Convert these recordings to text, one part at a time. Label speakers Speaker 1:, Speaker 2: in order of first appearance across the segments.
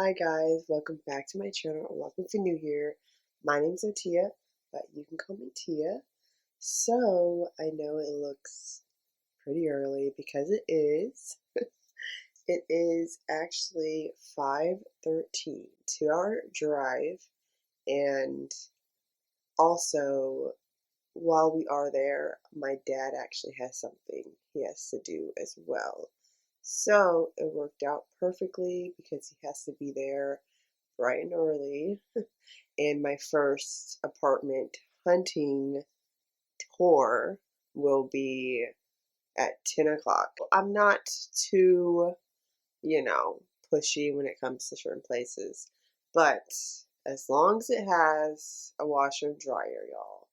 Speaker 1: Hi guys, welcome back to my channel, or welcome if you're new here. My name's Tia, but you can call me Tia. So, I know it looks pretty early because it is. It is actually 5:13, 2-hour drive, and also, while we are there, my dad actually has something he has to do as well. So, it worked out perfectly because he has to be there bright and early. And my first apartment hunting tour will be at 10 o'clock. I'm not too, pushy when it comes to certain places, but as long as it has a washer and dryer, y'all,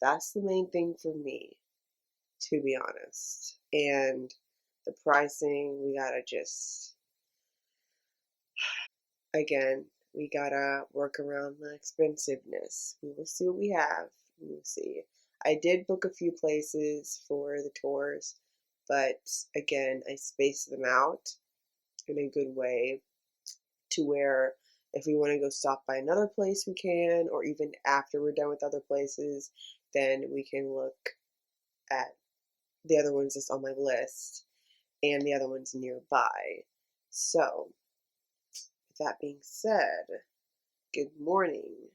Speaker 1: that's the main thing for me, to be honest. And the pricing, we gotta just, again, we gotta work around the expensiveness. We will see what we have. We will see. I did book a few places for the tours, but again, I spaced them out in a good way to where if we want to go stop by another place, we can, or even after we're done with other places, then we can look at the other ones that's on my list and the other ones nearby. So, with that being said, good morning,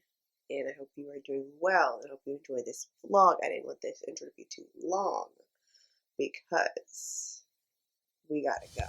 Speaker 1: and I hope you are doing well. I hope you enjoy this vlog. I didn't want this intro to be too long because we gotta go.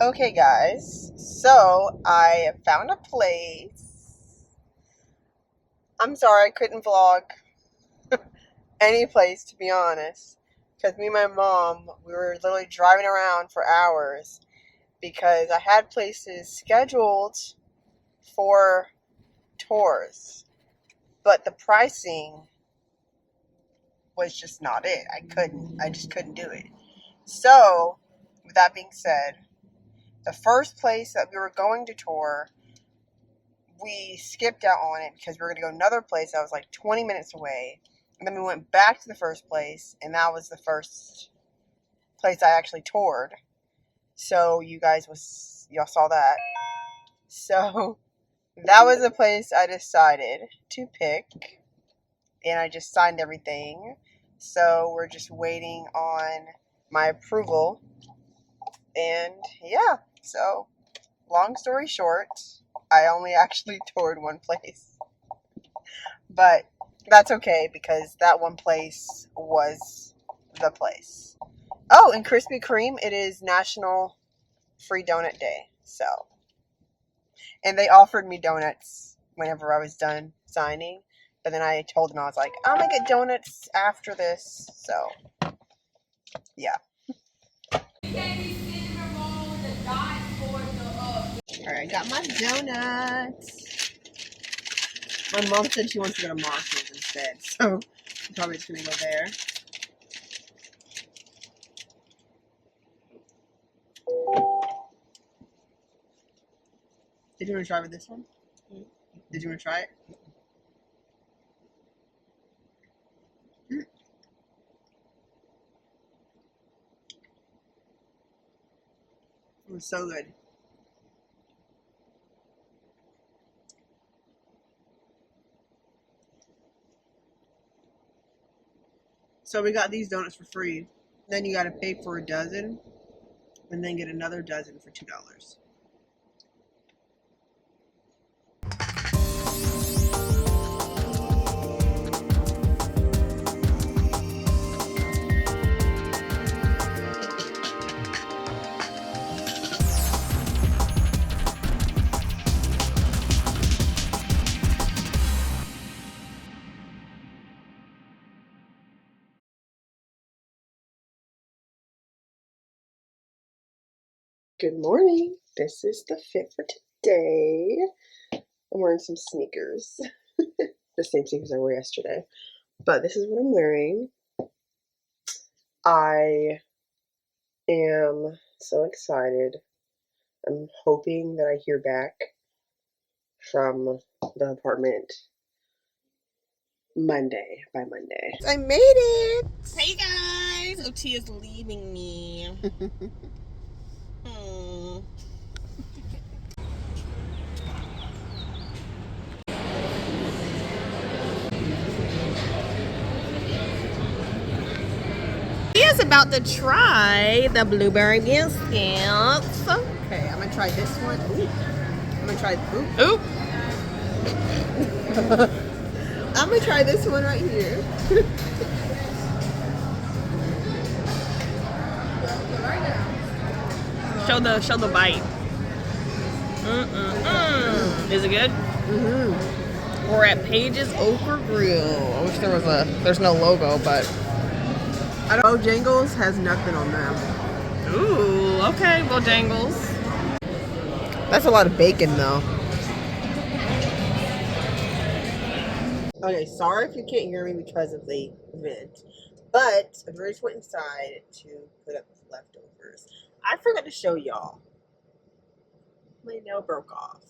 Speaker 1: Okay, guys, so I found a place. I'm sorry I couldn't vlog any place, to be honest, because me and my mom, we were literally driving around for hours because I had places scheduled for tours, but the pricing was just not it. I just couldn't do it. So, with that being said, the first place that we were going to tour, we skipped out on it because we were going to go another place that was like 20 minutes away. And then we went back to the first place, and that was the first place I actually toured. So y'all saw that. So that was the place I decided to pick, and I just signed everything. So we're just waiting on my approval. And yeah, so long story short, I only actually toured one place. But that's okay because that one place was the place. Oh, and Krispy Kreme, it is National Free Donut Day. So, and they offered me donuts whenever I was done signing. But then I told them, I was like, I'm going to get donuts after this. So, yeah. Alright, I got my donuts. My mom said she wants to go to Marshall's instead. So, I'm probably just going to go there. Did you want to try with this one? Did you want to try it? was so good. So we got these donuts for free. Then you got to pay for a dozen and then get another dozen for $2. Good morning. This is the fit for today. I'm wearing some sneakers. The same sneakers I wore yesterday. But this is what I'm wearing. I am so excited. I'm hoping that I hear back from the apartment by Monday. I made it!
Speaker 2: Hey guys! OT is leaving me. He is about to try the blueberry biscuits.
Speaker 1: Okay, I'm gonna try this one. Ooh. I'm gonna try.
Speaker 2: Ooh.
Speaker 1: I'm gonna try this one right here.
Speaker 2: Show the bite. Is it good? We're at Paige's Okra Grill. I wish there's no logo, but
Speaker 1: Bojangles has nothing on them.
Speaker 2: ooh, okay, Bojangles.
Speaker 1: That's a lot of bacon though. Okay, sorry if you can't hear me because of the vent, but I just went inside to put up leftovers. I forgot to show y'all. My nail broke off.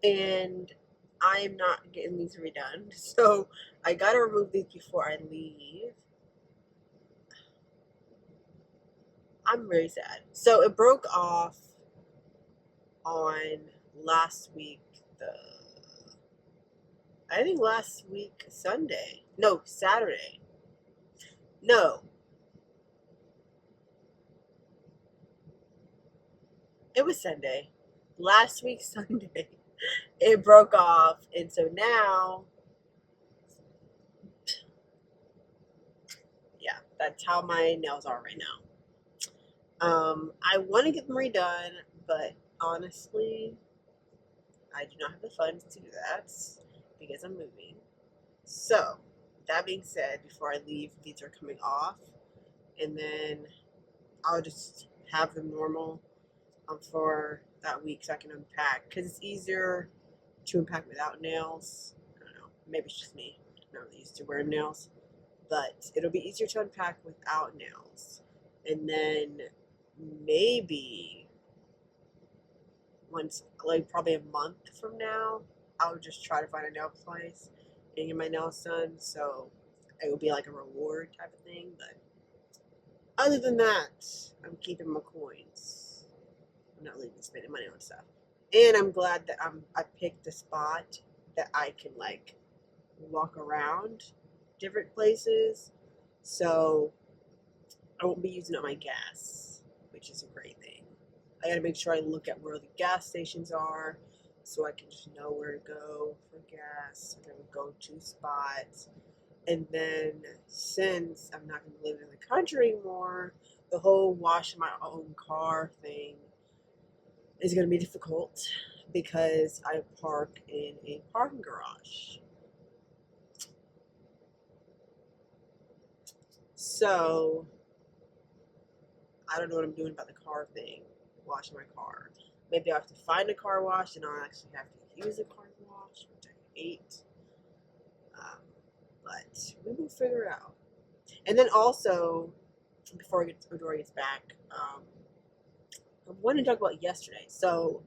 Speaker 1: And I am not getting these redone. So I gotta remove these before I leave. I'm very sad. So it broke off on last week, I think last week Sunday. No, Saturday. No. It was Sunday. Last week Sunday. It broke off, and so now, yeah, that's how my nails are right now. I want to get them redone, but honestly, I do not have the funds to do that because I'm moving. So, that being said, before I leave, these are coming off, and then I'll just have them normal for that week so I can unpack, because it's easier to unpack without nails. I don't know, maybe it's just me. I'm not really used to wearing nails, but it'll be easier to unpack without nails. And then maybe once, like probably a month from now, I'll just try to find a nail place and get my nails done. So it will be like a reward type of thing. But other than that, I'm keeping my coins. I'm not leaving spending money on stuff. And I'm glad that I picked a spot that I can like walk around different places. So I won't be using up my gas, which is a great thing. I gotta make sure I look at where the gas stations are so I can just know where to go for gas. I'm gonna go to spots. And then since I'm not gonna live in the country anymore, the whole wash my own car thing is gonna be difficult because I park in a parking garage. So I don't know what I'm doing about the car thing, washing my car. Maybe I have to find a car wash and I'll actually have to use a car wash, which I hate. But we will figure it out. And then also, before Dora gets back, I want to talk about yesterday. So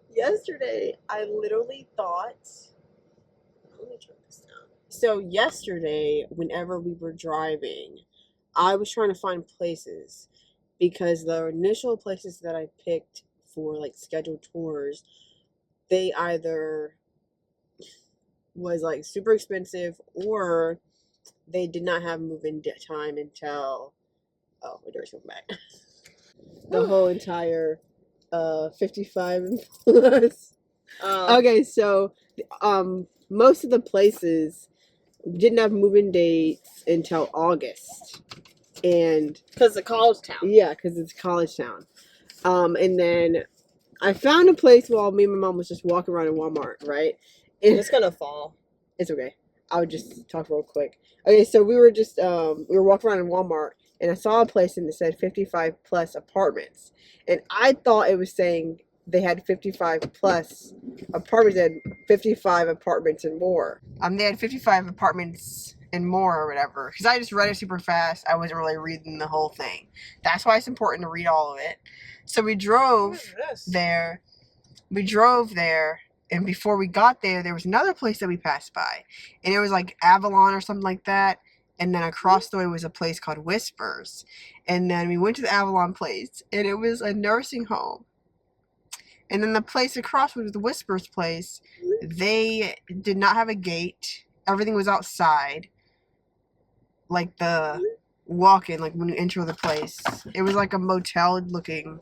Speaker 1: yesterday, I literally thought, let me turn this down. So yesterday, whenever we were driving, I was trying to find places, because the initial places that I picked for like scheduled tours, they either was like super expensive or they did not have move-in time until my door's coming back. The whole entire 55 and plus. Okay, so most of the places didn't have move-in dates until August. And
Speaker 2: because the college town.
Speaker 1: Yeah, because it's college town. And then I found a place while me and my mom was just walking around in Walmart, right? And
Speaker 2: It's gonna fall.
Speaker 1: It's okay. I would just talk real quick. Okay, so we were just we were walking around in Walmart and I saw a place and it said 55 plus apartments. And I thought it was saying they had 55 plus apartments and 55 apartments and more. They had 55 apartments and more or whatever. Because I just read it super fast. I wasn't really reading the whole thing. That's why it's important to read all of it. So we drove there. We drove there, and before we got there, there was another place that we passed by, and it was like Avalon or something like that. And then across the way was a place called Whispers, and then we went to the Avalon place, and it was a nursing home. And then the place across was the Whispers place. They did not have a gate. Everything was outside, like the walk-in, like when you enter the place. It was like a motel-looking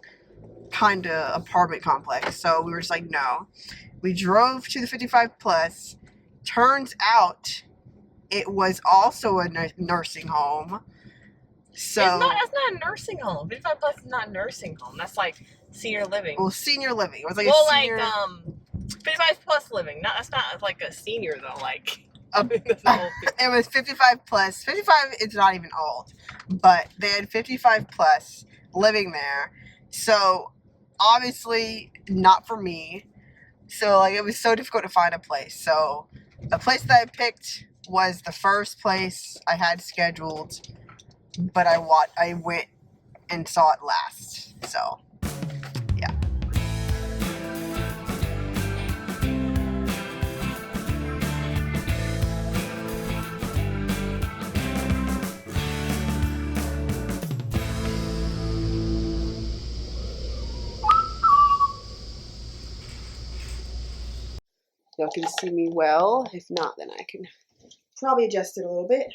Speaker 1: kind of apartment complex. So we were just like, no. We drove to the 55 plus. Turns out it was also a nursing home. So
Speaker 2: that's not a nursing home. 55 plus is not a nursing home. That's like senior living.
Speaker 1: Well, senior living. It was like a senior.
Speaker 2: 55 plus living. That's not like a senior though. Like
Speaker 1: it was 55 plus. 55 is not even old, but they had 55 plus living there. So obviously not for me. So like it was so difficult to find a place. So the place that I picked was the first place I had scheduled, but I went and saw it last. So yeah. Y'all can see me well. If not, then I can probably adjust it a little bit.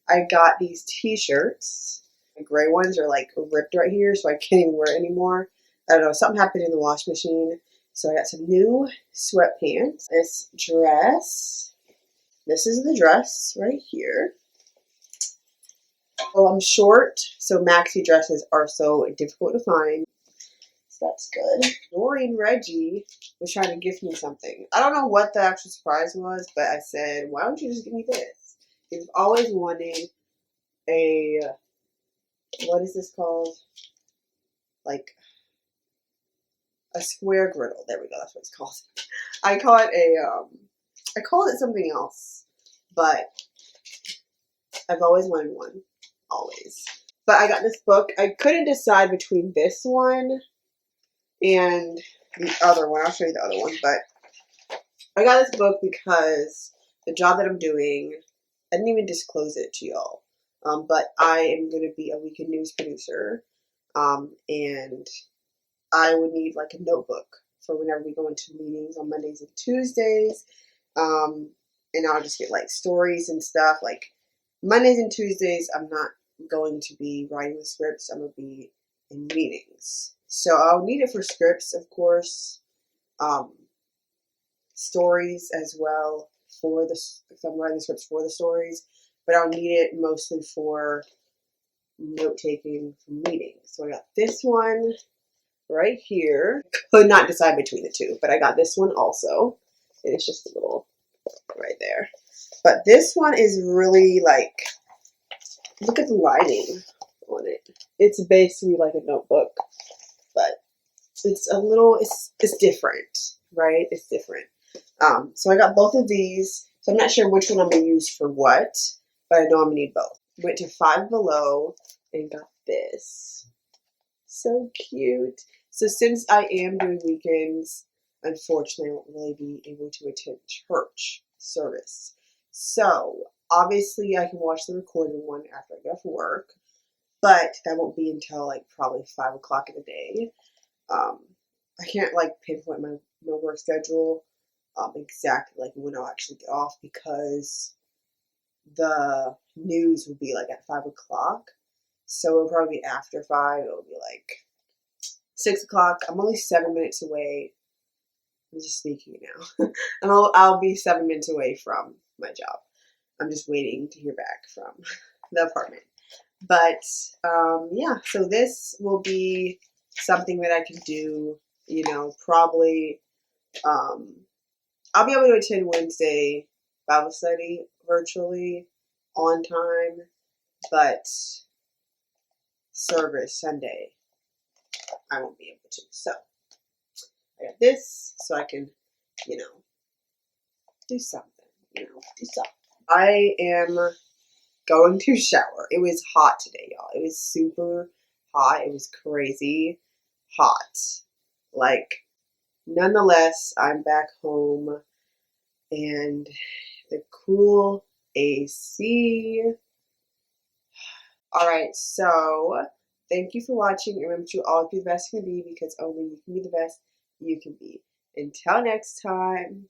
Speaker 1: I got these t-shirts. The gray ones are like ripped right here, so I can't even wear it anymore. I don't know, something happened in the wash machine. So I got some new sweatpants. This dress. This is the dress right here. Well, I'm short, so maxi dresses are so difficult to find. So that's good. Doreen Reggie was trying to gift me something. I don't know what the actual surprise was, but I said, why don't you just give me this? He's always wanted a, what is this called? Like a square griddle. There we go. That's what it's called. I call it something else, but I've always wanted one. Always. But I got this book. I couldn't decide between this one and the other one. I'll show you the other one. But I got this book because the job that I'm doing, I didn't even disclose it to y'all. But I am going to be a weekend news producer. And I would need like a notebook for whenever we go into meetings on Mondays and Tuesdays. And I'll just get like stories and stuff. Like Mondays and Tuesdays, I'm not going to be writing the scripts. I'm going to be in meetings. So I'll need it for scripts, of course. Stories as well for if I'm writing scripts for the stories. But I'll need it mostly for note-taking for meetings. So I got this one right here. Could not decide between the two, but I got this one also. And it's just a little right there. But this one is really like, look at the lining on it. It's basically like a notebook, but it's a little, it's different, right? It's different. So I got both of these. So I'm not sure which one I'm going to use for what, but I know I'm going to need both. Went to Five Below and got this. So cute. So since I am doing weekends, unfortunately I won't really be able to attend church service. So obviously I can watch the recorded one after I get off work. but that won't be until like probably 5 o'clock in the day. I can't like pinpoint my work schedule exactly like when I'll actually get off because the news will be like at 5 o'clock. So it'll probably be after 5. It'll be like 6 o'clock. I'm only 7 minutes away. I'm just speaking now. And I'll be 7 minutes away from my job. I'm just waiting to hear back from the apartment. But yeah, so this will be something that I can do, you know, probably. I'll be able to attend Wednesday Bible study virtually on time, but service Sunday I won't be able to. So I got this so I can, you know, do something, do something. I am going to shower. It was hot today, y'all. It was super hot. It was crazy hot. Like, nonetheless, I'm back home and the cool AC. Alright, so thank you for watching. Remember to always be the best you can be because only you can be the best you can be. Until next time.